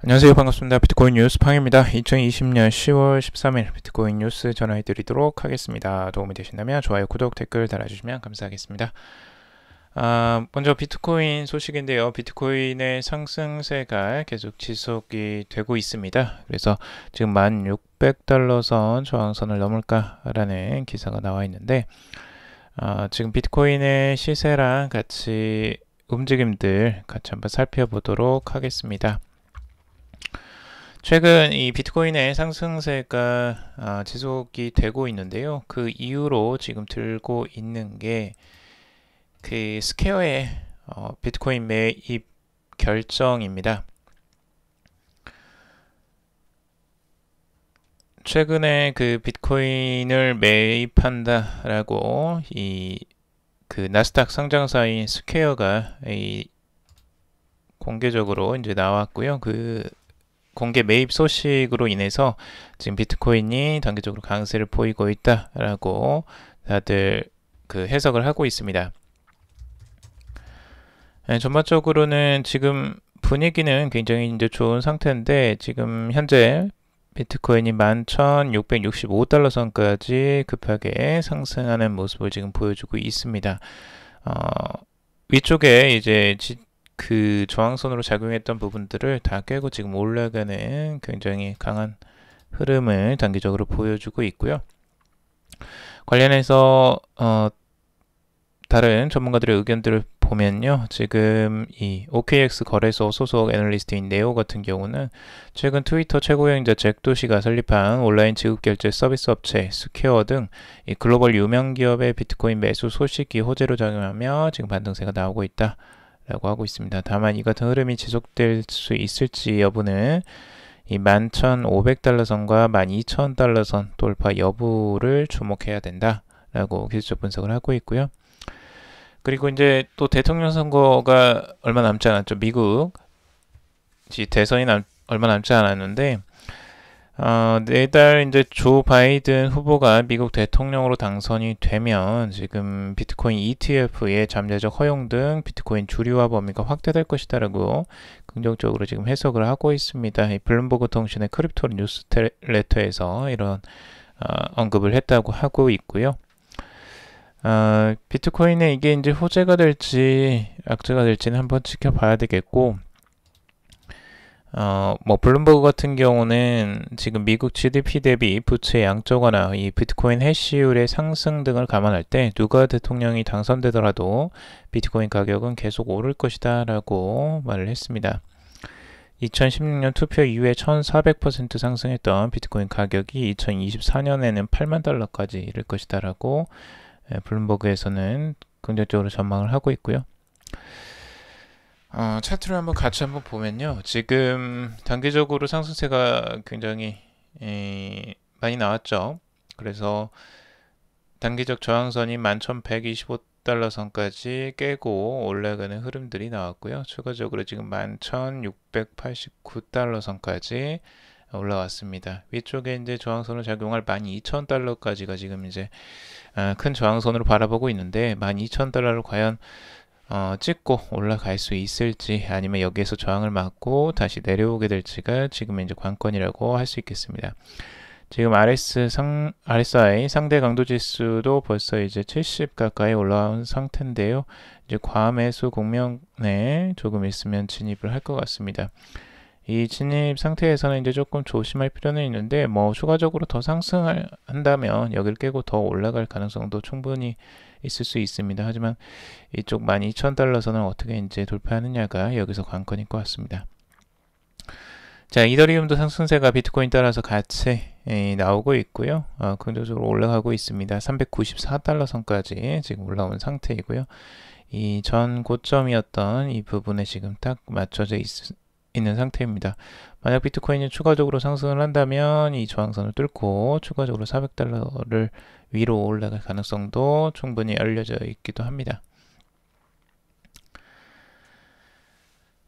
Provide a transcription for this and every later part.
안녕하세요. 반갑습니다. 비트코인 뉴스 팡입니다. 2020년 10월 13일 비트코인 뉴스 전해드리도록 하겠습니다. 도움이 되신다면 좋아요, 구독, 댓글 달아주시면 감사하겠습니다. 먼저 비트코인 소식인데요. 비트코인의 상승세가 계속 지속이 되고 있습니다. 그래서 지금 1600달러 선 저항선을 넘을까라는 기사가 나와 있는데 지금 비트코인의 시세랑 같이 움직임들 같이 한번 살펴보도록 하겠습니다. 최근 이 비트코인의 상승세가 지속이 되고 있는데요. 그 이유로 지금 들고 있는 게 그 스퀘어의 비트코인 매입 결정입니다. 최근에 그 비트코인을 매입한다라고 이 그 나스닥 상장사인 스퀘어가 공개적으로 이제 나왔고요. 그 공개 매입 소식으로 인해서 지금 비트코인이 단기적으로 강세를 보이고 있다라고 다들 그 해석을 하고 있습니다. 전반적으로는 지금 분위기는 굉장히 이제 좋은 상태인데 지금 현재 비트코인이 11,665달러 선까지 급하게 상승하는 모습을 지금 보여주고 있습니다. 위쪽에 이제 그 저항선으로 작용했던 부분들을 다 깨고 지금 올라가는 굉장히 강한 흐름을 단기적으로 보여주고 있고요. 관련해서 다른 전문가들의 의견들을 보면요. 지금 이 OKX 거래소 소속 애널리스트인 네오 같은 경우는 최근 트위터 최고영자 잭 도시가 설립한 온라인 지급결제 서비스 업체 스퀘어 등 이 글로벌 유명 기업의 비트코인 매수 소식이 호재로 작용하며 지금 반등세가 나오고 있다 라고 하고 있습니다. 다만 이 같은 흐름이 지속될 수 있을지 여부는 이 11,500달러 선과 12,000달러 선 돌파 여부를 주목해야 된다 라고 기술적 분석을 하고 있고요. 그리고 이제 또 대통령 선거가 얼마 남지 않았죠. 미국 대선이 얼마 남지 않았는데 내달 이제 조 바이든 후보가 미국 대통령으로 당선이 되면 지금 비트코인 ETF의 잠재적 허용 등 비트코인 주류화 범위가 확대될 것이다라고 긍정적으로 지금 해석을 하고 있습니다. 이 블룸버그 통신의 크립토 뉴스레터에서 이런 언급을 했다고 하고 있고요. 비트코인에 이게 이제 호재가 될지 악재가 될지는 한번 지켜봐야 되겠고, 블룸버그 같은 경우는 지금 미국 GDP 대비 부채 양적완화, 이 비트코인 해시율의 상승 등을 감안할 때 누가 대통령이 당선되더라도 비트코인 가격은 계속 오를 것이다 라고 말을 했습니다. 2016년 투표 이후에 1400% 상승했던 비트코인 가격이 2024년에는 8만 달러까지 이를 것이다 라고 블룸버그에서는 긍정적으로 전망을 하고 있고요. 차트를 한번 같이 한번 보면요. 지금 단기적으로 상승세가 굉장히 많이 나왔죠. 그래서 단기적 저항선이 11,125달러 선까지 깨고 올라가는 흐름들이 나왔고요. 추가적으로 지금 11,689달러 선까지 올라왔습니다. 위쪽에 이제 저항선을 작용할 12,000달러까지가 지금 이제 큰 저항선으로 바라보고 있는데 12,000달러를 과연 찍고 올라갈 수 있을지 아니면 여기에서 저항을 맞고 다시 내려오게 될지가 지금 이제 관건이라고 할 수 있겠습니다. 지금 RSI 상대 강도 지수도 벌써 이제 70 가까이 올라온 상태인데요. 이제 과매수 국면에 조금 있으면 진입을 할 것 같습니다. 이 진입 상태에서는 이제 조금 조심할 필요는 있는데 추가적으로 더 상승한다면 여기를 깨고 더 올라갈 가능성도 충분히 있을 수 있습니다. 하지만 이쪽 12,000달러 선을 어떻게 이제 돌파하느냐가 여기서 관건일 것 같습니다. 자, 이더리움도 상승세가 비트코인 따라서 같이 나오고 있고요. 긍정적으로 올라가고 있습니다. 394달러 선까지 지금 올라온 상태이고요. 이 전 고점이었던 이 부분에 지금 딱 맞춰져 있는 상태입니다. 만약 비트코인이 추가적으로 상승을 한다면 이 저항선을 뚫고 추가적으로 400달러를 위로 올라갈 가능성도 충분히 알려져 있기도 합니다.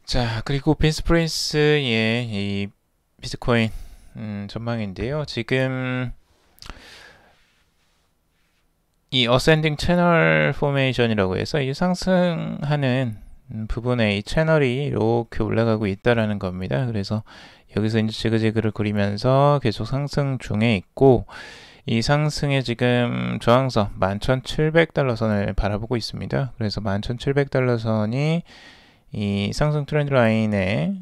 자, 그리고 빈스 프린스의 이 비트코인 전망인데요. 지금 이 어센딩 채널 포메이션이라고 해서 이 상승하는 부분에 이 채널이 이렇게 올라가고 있다라는 겁니다. 그래서 여기서 이제 지그재그를 그리면서 계속 상승 중에 있고, 이 상승에 지금 저항선 11,700달러 선을 바라보고 있습니다. 그래서 11,700달러 선이 이 상승 트렌드 라인의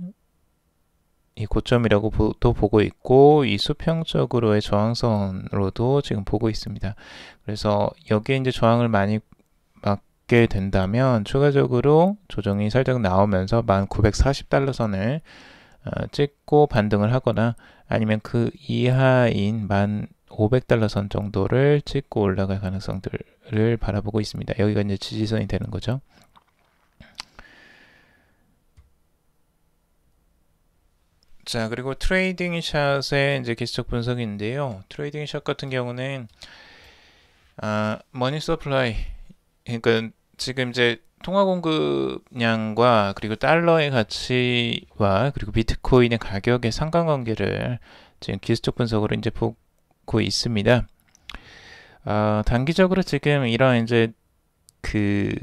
이 고점이라고 또 보고 있고, 이 수평적으로의 저항선으로도 지금 보고 있습니다. 그래서 여기에 이제 저항을 많이 맞게 된다면 추가적으로 조정이 살짝 나오면서 1940달러 선을 찍고 반등을 하거나, 아니면 그 이하인 1500달러 선 정도를 찍고 올라갈 가능성들을 바라보고 있습니다. 여기가 이제 지지선이 되는 거죠. 자, 그리고 트레이딩 샷의 이제 기술적 분석인데요. 트레이딩 샷 같은 경우는 머니 서플라이, 그러니까 지금 이제 통화 공급량과 그리고 달러의 가치와 그리고 비트코인의 가격의 상관관계를 지금 기술적 분석으로 이제 보고 있습니다. 단기적으로 지금 이런 이제 그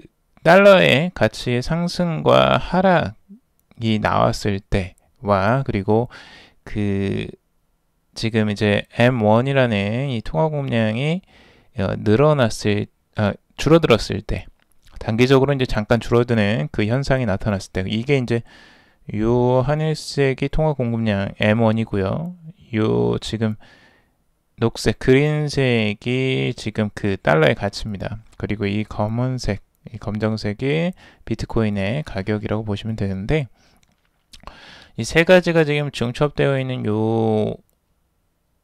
달러의 가치의 상승과 하락이 나왔을 때와, 그리고 그 지금 이제 M1이라는 이 통화 공급량이 줄어들었을 때, 단기적으로 이제 잠깐 줄어드는 그 현상이 나타났을 때, 이게 이제 요 한일색이 통화 공급량 M1이고요. 요 지금 녹색, 그린색이 지금 그 달러의 가치입니다. 그리고 이 검은색, 이 검정색이 비트코인의 가격이라고 보시면 되는데, 이 세 가지가 지금 중첩되어 있는 요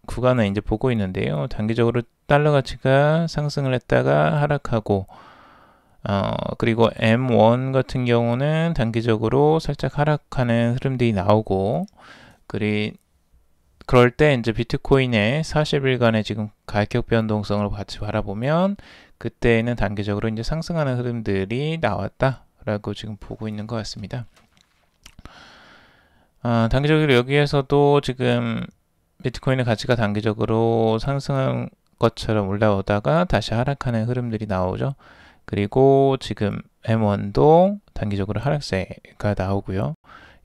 구간을 이제 보고 있는데요. 단기적으로 달러 가치가 상승을 했다가 하락하고, 그리고 M1 같은 경우는 단기적으로 살짝 하락하는 흐름들이 나오고, 그럴 때 이제 비트코인의 40일간의 지금 가격 변동성을 같이 바라보면, 그때는 단기적으로 이제 상승하는 흐름들이 나왔다라고 지금 보고 있는 것 같습니다. 단기적으로 여기에서도 지금 비트코인의 가치가 단기적으로 상승한 것처럼 올라오다가 다시 하락하는 흐름들이 나오죠. 그리고 지금 M1도 단기적으로 하락세가 나오고요.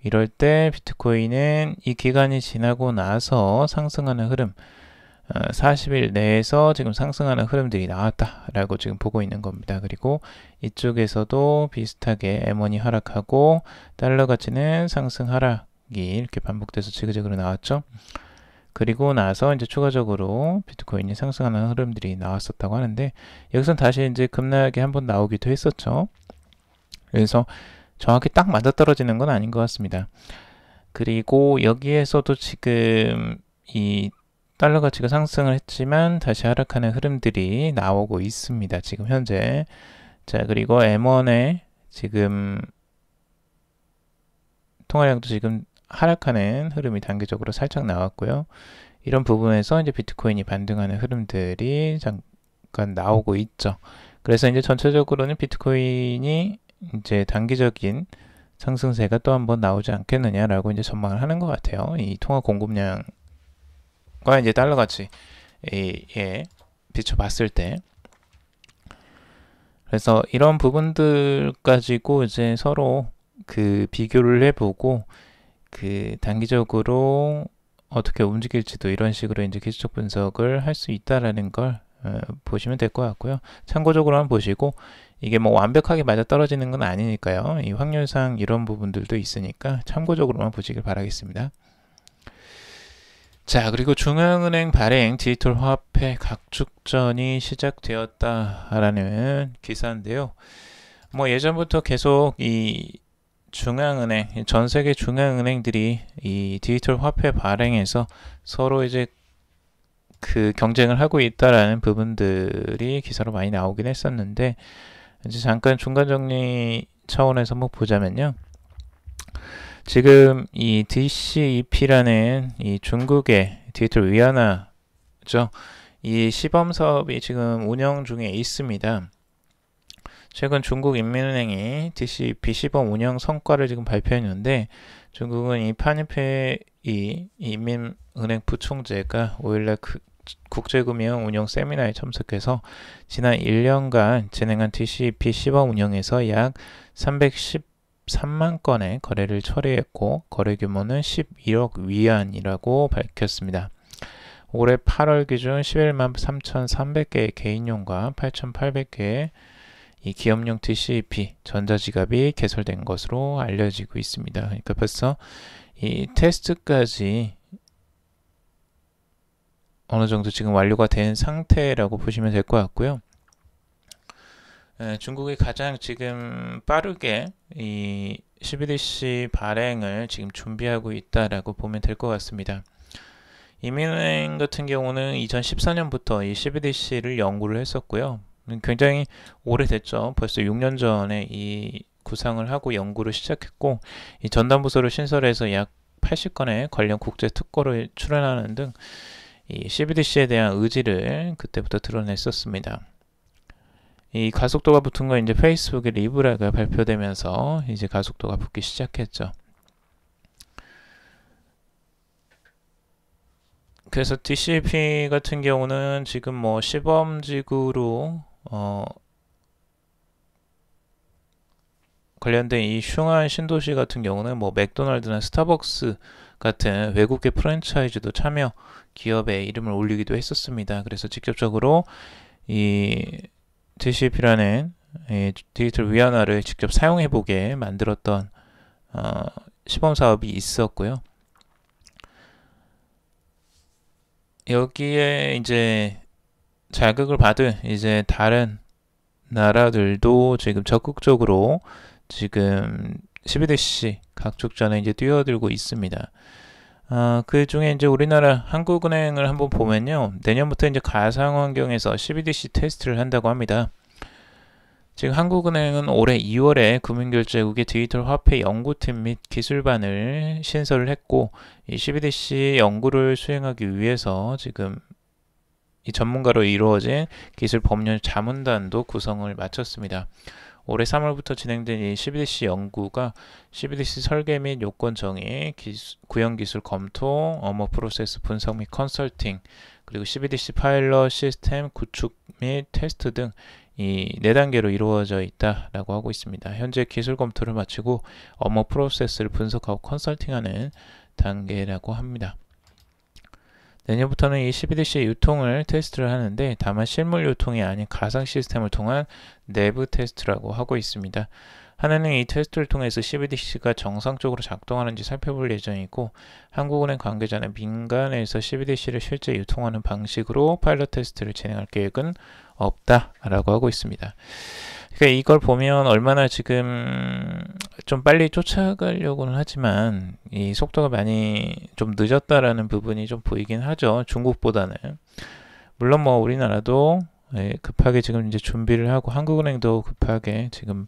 이럴 때 비트코인은 이 기간이 지나고 나서 상승하는 흐름, 40일 내에서 지금 상승하는 흐름들이 나왔다라고 지금 보고 있는 겁니다. 그리고 이쪽에서도 비슷하게 M1이 하락하고 달러 가치는 상승 하락이 이렇게 반복돼서 지그재그로 나왔죠. 그리고 나서 이제 추가적으로 비트코인이 상승하는 흐름들이 나왔었다고 하는데, 여기선 다시 이제 급락이 한번 나오기도 했었죠. 그래서 정확히 딱 맞아떨어지는 건 아닌 것 같습니다. 그리고 여기에서도 지금 이 달러 가치가 상승을 했지만 다시 하락하는 흐름들이 나오고 있습니다. 지금 현재. 자, 그리고 M1의 지금 통화량도 지금 하락하는 흐름이 단기적으로 살짝 나왔고요. 이런 부분에서 이제 비트코인이 반등하는 흐름들이 잠깐 나오고 있죠. 그래서 이제 전체적으로는 비트코인이 이제 단기적인 상승세가 또 한번 나오지 않겠느냐라고 이제 전망을 하는 것 같아요. 이 통화 공급량과 이제 달러 가치에 비춰봤을 때. 그래서 이런 부분들 가지고 이제 서로 그 비교를 해보고, 그 단기적으로 어떻게 움직일지도 이런 식으로 이제 기술적 분석을 할 수 있다라는 걸 보시면 될 것 같고요. 참고적으로만 보시고, 이게 뭐 완벽하게 맞아떨어지는 건 아니니까요. 이 확률상 이런 부분들도 있으니까 참고적으로만 보시길 바라겠습니다. 자, 그리고 중앙은행 발행 디지털 화폐 각축전이 시작되었다라는 기사인데요. 뭐 예전부터 계속 이 중앙은행, 전 세계 중앙은행들이 이 디지털 화폐 발행에서 서로 이제 그 경쟁을 하고 있다라는 부분들이 기사로 많이 나오긴 했었는데, 이제 잠깐 중간 정리 차원에서 한번 보자면요. 지금 이 DCEP라는 이 중국의 디지털 위안화죠. 이 시범 사업이 지금 운영 중에 있습니다. 최근 중국인민은행이 DCEP 시범 운영 성과를 지금 발표했는데, 중국은 이 판이페이 인민은행 부총재가 5일날 국제금융 운영 세미나에 참석해서 지난 1년간 진행한 DCEP 시범 운영에서 약 13만 건의 거래를 처리했고 거래 규모는 11억 위안이라고 밝혔습니다. 올해 8월 기준 11만 3,300개의 개인용과 8,800개의 이 기업용 TCP 전자지갑이 개설된 것으로 알려지고 있습니다. 그러니까 벌써 이 테스트까지 어느 정도 지금 완료가 된 상태라고 보시면 될 것 같고요. 중국이 가장 지금 빠르게 이 CBDC 발행을 지금 준비하고 있다라고 보면 될 것 같습니다. 이민은행 같은 경우는 2014년부터 이 CBDC를 연구를 했었고요. 굉장히 오래됐죠. 벌써 6년 전에 이 구상을 하고 연구를 시작했고, 이 전담부서를 신설해서 약 80건의 관련 국제 특허를 출원하는 등 이 CBDC에 대한 의지를 그때부터 드러냈었습니다. 이 가속도가 붙은 건 이제 페이스북의 리브라가 발표되면서 이제 가속도가 붙기 시작했죠. 그래서 DCP 같은 경우는 지금 뭐 시범직으로 관련된 이 슝안 신도시 같은 경우는 뭐 맥도날드나 스타벅스 같은 외국계 프랜차이즈도 참여 기업의 이름을 올리기도 했었습니다. 그래서 직접적으로 이 DCP라는 이 디지털 위안화를 직접 사용해보게 만들었던 시범 사업이 있었고요. 여기에 이제 자극을 받은 이제 다른 나라들도 지금 적극적으로 지금 CBDC 각축전에 이제 뛰어들고 있습니다. 그 중에 이제 우리나라 한국은행을 한번 보면요, 내년부터 이제 가상 환경에서 CBDC 테스트를 한다고 합니다. 지금 한국은행은 올해 2월에 금융결제국의 디지털 화폐 연구팀 및 기술반을 신설을 했고, 이 CBDC 연구를 수행하기 위해서 지금 이 전문가로 이루어진 기술 법률 자문단도 구성을 마쳤습니다. 올해 3월부터 진행된 이 CBDC 연구가 CBDC 설계 및 요건 정의, 구현 기술 검토, 업무 프로세스 분석 및 컨설팅, 그리고 CBDC 파일럿 시스템 구축 및 테스트 등 이 4단계로 이루어져 있다라고 하고 있습니다. 현재 기술 검토를 마치고 업무 프로세스를 분석하고 컨설팅하는 단계라고 합니다. 내년부터는 이 CBDC 유통을 테스트를 하는데, 다만 실물 유통이 아닌 가상 시스템을 통한 내부 테스트라고 하고 있습니다. 하나는 이 테스트를 통해서 CBDC가 정상적으로 작동하는지 살펴볼 예정이고, 한국은행 관계자는 민간에서 CBDC를 실제 유통하는 방식으로 파일럿 테스트를 진행할 계획은 없다라고 하고 있습니다. 그러니까 이걸 보면 얼마나 지금 좀 빨리 쫓아가려고는 하지만 이 속도가 많이 좀 늦었다라는 부분이 좀 보이긴 하죠. 중국보다는. 물론 뭐 우리나라도 급하게 지금 이제 준비를 하고 한국은행도 급하게 지금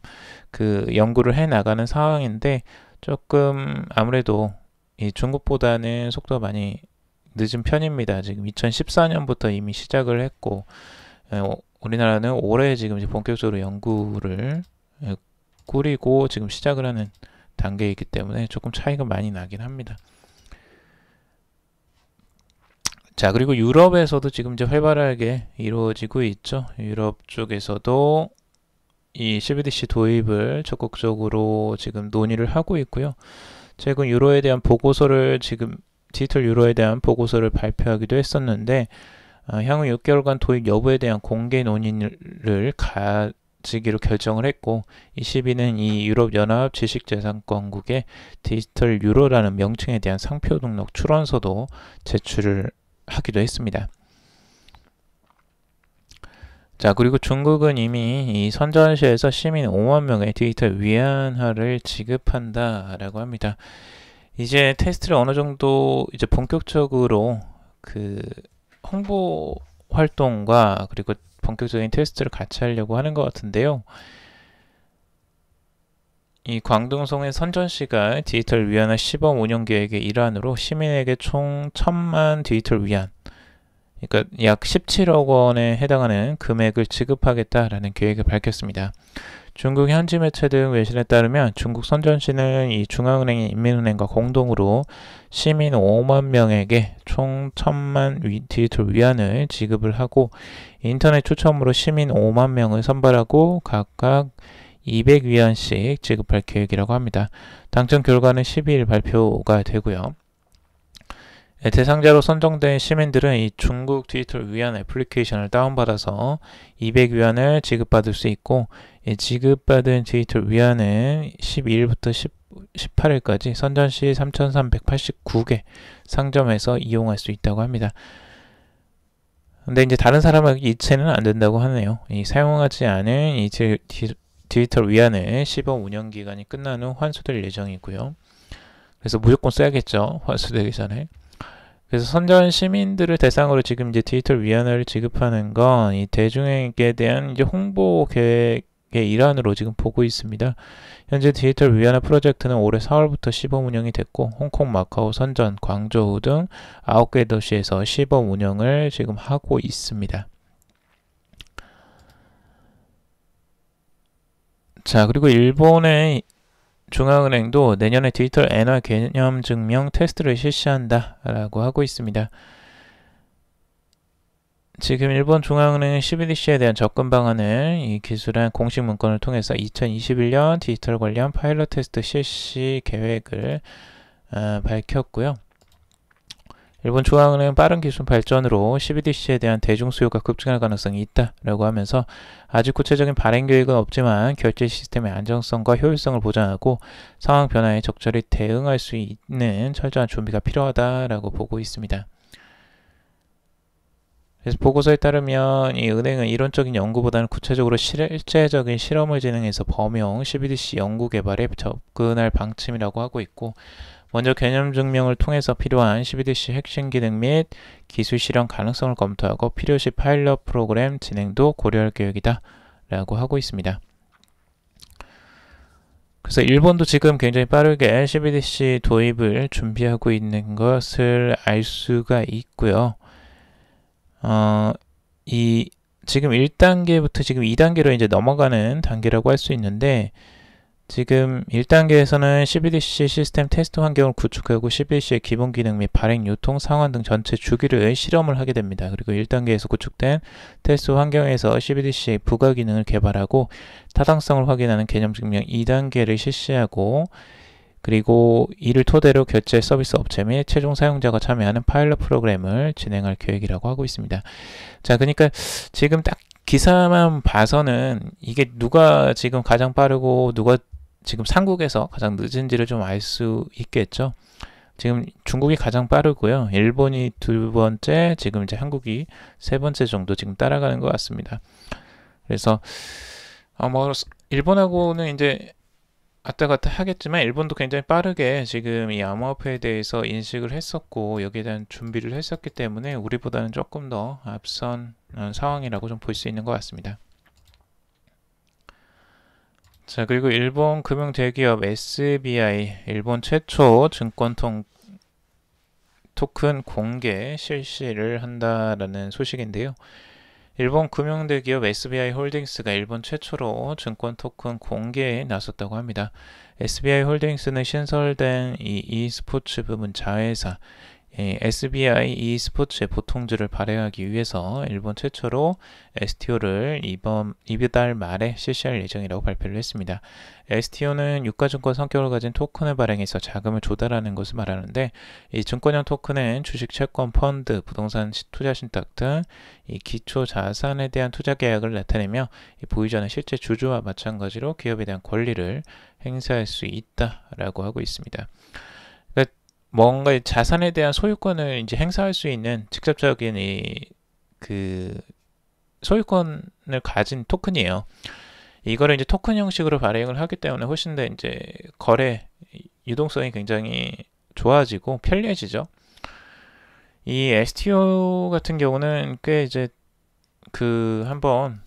그 연구를 해 나가는 상황인데, 조금 아무래도 이 중국보다는 속도가 많이 늦은 편입니다. 지금 2014년부터 이미 시작을 했고, 우리나라는 올해 지금 이제 본격적으로 연구를 꾸리고 지금 시작을 하는 단계이기 때문에 조금 차이가 많이 나긴 합니다. 자, 그리고 유럽에서도 지금 이제 활발하게 이루어지고 있죠. 유럽 쪽에서도 이 CBDC 도입을 적극적으로 지금 논의를 하고 있고요. 최근 유로에 대한 보고서를 지금 디지털 유로에 대한 보고서를 발표하기도 했었는데, 향후 6개월간 도입 여부에 대한 공개 논의를 가지기로 결정을 했고, 이 시비는 이 유럽연합 지식재산권국의 디지털 유로라는 명칭에 대한 상표 등록 출원서도 제출을 하기도 했습니다. 자, 그리고 중국은 이미 이 선전시에서 시민 5만 명의 디지털 위안화를 지급한다라고 합니다. 이제 테스트를 어느 정도 이제 본격적으로 그 홍보 활동과 그리고 본격적인 테스트를 같이 하려고 하는 것 같은데요. 이 광둥성의 선전시가 디지털 위안화 시범 운영 계획의 일환으로 시민에게 총 1,000만 디지털 위안, 그러니까 약 17억 원에 해당하는 금액을 지급하겠다라는 계획을 밝혔습니다. 중국 현지 매체 등 외신에 따르면 중국 선전시는 이 중앙은행인 인민은행과 공동으로 시민 5만 명에게 총 1,000만 디지털 위안을 지급을 하고, 인터넷 추첨으로 시민 5만 명을 선발하고 각각 200위안씩 지급할 계획이라고 합니다. 당첨 결과는 12일 발표가 되고요. 대상자로 선정된 시민들은 이 중국 디지털 위안 애플리케이션을 다운받아서 200위안을 지급받을 수 있고, 지급받은 디지털 위안은 12일부터 18일까지 선전시 3,389개 상점에서 이용할 수 있다고 합니다. 근데 이제 다른 사람에게 이체는 안 된다고 하네요. 이 사용하지 않은 이 디지털 위안은 시범 운영 기간이 끝난 후 환수될 예정이고요. 그래서 무조건 써야겠죠. 환수되기 전에. 그래서 선전 시민들을 대상으로 지금 이제 디지털 위안을 지급하는 건 이 대중에게 대한 이제 홍보 계획의 일환으로 지금 보고 있습니다. 현재 디지털 위안화 프로젝트는 올해 4월부터 시범 운영이 됐고, 홍콩, 마카오, 선전, 광저우 등 9개 도시에서 시범 운영을 지금 하고 있습니다. 자, 그리고 일본의 중앙은행도 내년에 디지털 엔화 개념 증명 테스트를 실시한다라고 하고 있습니다. 지금 일본 중앙은행은 CBDC에 대한 접근 방안을 이 기술한 공식 문건을 통해서 2021년 디지털 관련 파일럿 테스트 실시 계획을 밝혔고요. 일본 중앙은행은 빠른 기술 발전으로 CBDC에 대한 대중 수요가 급증할 가능성이 있다라고 하면서 아직 구체적인 발행 계획은 없지만 결제 시스템의 안정성과 효율성을 보장하고 상황 변화에 적절히 대응할 수 있는 철저한 준비가 필요하다라고 보고 있습니다. 그래서 보고서에 따르면 이 은행은 이론적인 연구보다는 구체적으로 실제적인 실험을 진행해서 범용 CBDC 연구 개발에 접근할 방침이라고 하고 있고, 먼저 개념 증명을 통해서 필요한 CBDC 핵심 기능 및 기술 실현 가능성을 검토하고 필요시 파일럿 프로그램 진행도 고려할 계획이다 라고 하고 있습니다. 그래서 일본도 지금 굉장히 빠르게 CBDC 도입을 준비하고 있는 것을 알 수가 있고요. 지금 1단계부터 지금 2단계로 이제 넘어가는 단계라고 할 수 있는데, 지금 1단계에서는 CBDC 시스템 테스트 환경을 구축하고 CBDC의 기본 기능 및 발행, 유통, 상환 등 전체 주기를 실험을 하게 됩니다. 그리고 1단계에서 구축된 테스트 환경에서 CBDC의 부가 기능을 개발하고 타당성을 확인하는 개념 증명 2단계를 실시하고, 그리고 이를 토대로 결제 서비스 업체 및 최종 사용자가 참여하는 파일럿 프로그램을 진행할 계획이라고 하고 있습니다. 자, 그러니까 지금 딱 기사만 봐서는 이게 누가 지금 가장 빠르고 누가 지금 삼국에서 가장 늦은지를 좀 알 수 있겠죠. 지금 중국이 가장 빠르고요. 일본이 두 번째, 지금 이제 한국이 세 번째 정도 지금 따라가는 것 같습니다. 그래서 일본하고는 이제 왔다 갔다 하겠지만 일본도 굉장히 빠르게 지금 이 암호화폐에 대해서 인식을 했었고 여기에 대한 준비를 했었기 때문에 우리보다는 조금 더 앞선 상황이라고 좀 볼 수 있는 것 같습니다. 자, 그리고 일본 금융 대기업 SBI 일본 최초 증권 토큰 공개 실시를 한다라는 소식인데요. 일본 금융대기업 SBI 홀딩스가 일본 최초로 증권 토큰 공개에 나섰다고 합니다. SBI 홀딩스는 신설된 이 e스포츠 부문 자회사 SBI e스포츠의 보통주를 발행하기 위해서 일본 최초로 STO를 이번 달 말에 실시할 예정이라고 발표를 했습니다. STO는 유가증권 성격을 가진 토큰을 발행해서 자금을 조달하는 것을 말하는데, 이 증권형 토큰은 주식, 채권, 펀드, 부동산 투자 신탁 등 이 기초 자산에 대한 투자 계약을 나타내며 이 보유자는 실제 주주와 마찬가지로 기업에 대한 권리를 행사할 수 있다라고 하고 있습니다. 뭔가 자산에 대한 소유권을 이제 행사할 수 있는 직접적인 소유권을 가진 토큰이에요. 이거를 이제 토큰 형식으로 발행을 하기 때문에 훨씬 더 이제 거래 유동성이 굉장히 좋아지고 편리해지죠. 이 STO 같은 경우는 꽤 이제 한번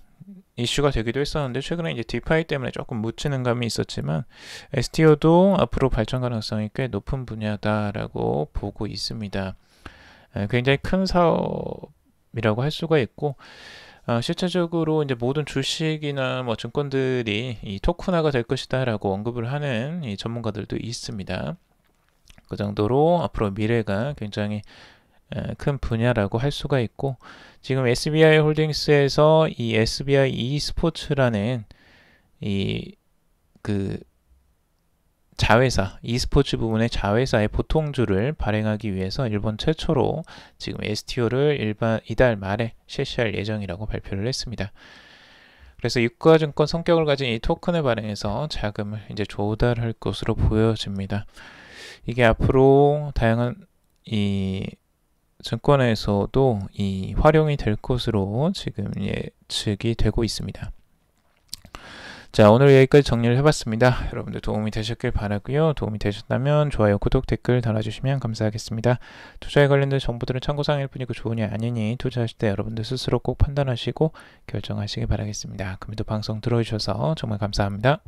이슈가 되기도 했었는데 최근에 이제 디파이 때문에 조금 묻히는 감이 있었지만 STO도 앞으로 발전 가능성이 꽤 높은 분야다라고 보고 있습니다. 굉장히 큰 사업이라고 할 수가 있고 실제적으로 이제 모든 주식이나 뭐 증권들이 이 토큰화가 될 것이다라고 언급을 하는 이 전문가들도 있습니다. 그 정도로 앞으로 미래가 굉장히 큰 분야라고 할 수가 있고, 지금 SBI 홀딩스에서 이 SBI e스포츠라는 이 그 자회사, e스포츠 부분의 자회사의 보통주를 발행하기 위해서 일본 최초로 지금 STO를 이달 말에 실시할 예정이라고 발표를 했습니다. 그래서 유가증권 성격을 가진 이 토큰을 발행해서 자금을 이제 조달할 것으로 보여집니다. 이게 앞으로 다양한 이 증권에서도 이 활용이 될 것으로 지금 예측이 되고 있습니다. 자, 오늘 여기까지 정리를 해봤습니다. 여러분들 도움이 되셨길 바라고요. 도움이 되셨다면 좋아요, 구독, 댓글 달아주시면 감사하겠습니다. 투자에 관련된 정보들은 참고사항일 뿐이고 좋으냐 아니니 투자하실 때 여러분들 스스로 꼭 판단하시고 결정하시기 바라겠습니다. 그럼에도 방송 들어주셔서 정말 감사합니다.